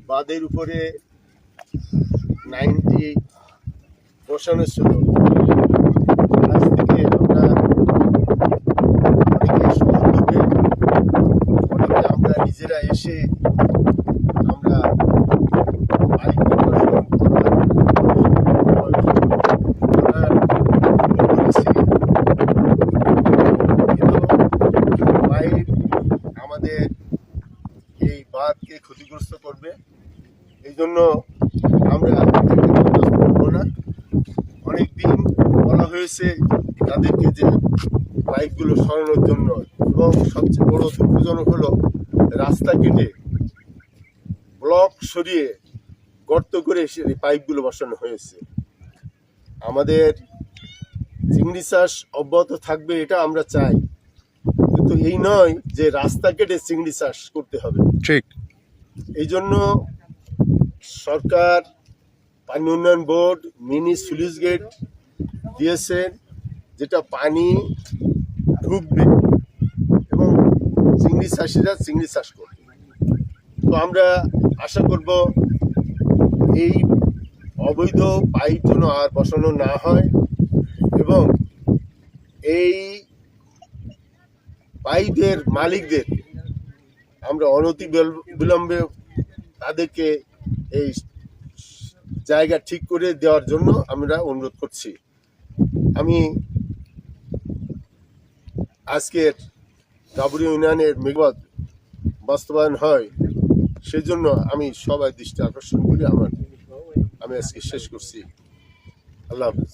বাঁধের উপরে 90 বসানো ছিল। আজ থেকে আমরা অনেকে সহযোগে অনেকে আমরা নিজেরা এসে আমরা আমাদের এই বাঁধকে ক্ষতিগ্রস্ত করবে, এই জন্য আমরা করবো না। অনেকদিন বলা হয়েছে তাদেরকে যে পাইপগুলো সরানোর জন্য, এবং সবচেয়ে বড় দুঃখজনক হলো রাস্তা কেটে ব্লক সরিয়ে গর্ত করে এসে এই পাইপগুলো বসানো হয়েছে। আমাদের চিংড়ি চাষ অব্যাহত থাকবে এটা আমরা চাই, কিন্তু এই নয় যে রাস্তা কেটে চিংড়ি চাষ করতে হবে। ঠিক এই জন্য সরকার পানি উন্নয়ন বোর্ড মিনি স্লুইস গেট দিয়েছেন, যেটা পানি ঢুকবে এবং চিংড়ি চাষিরা চিংড়ি চাষ করবে। তো আমরা আশা করব এই অবৈধ পাইপ যেন আর বসানো না হয়, এবং এই পাইপের মালিকদের আমরা অনতি বিলম্বে তাদেরকে এই জায়গা ঠিক করে দেওয়ার জন্য আমরা অনুরোধ করছি। আমি আজকের ডাবুরি ইউনিয়নের মেঘবাদ বাস্তবায়ন হয় সেজন্য আমি সবাই দৃষ্টি আকর্ষণ করি। আমি আজকে শেষ করছি। আল্লাহ হাফেজ।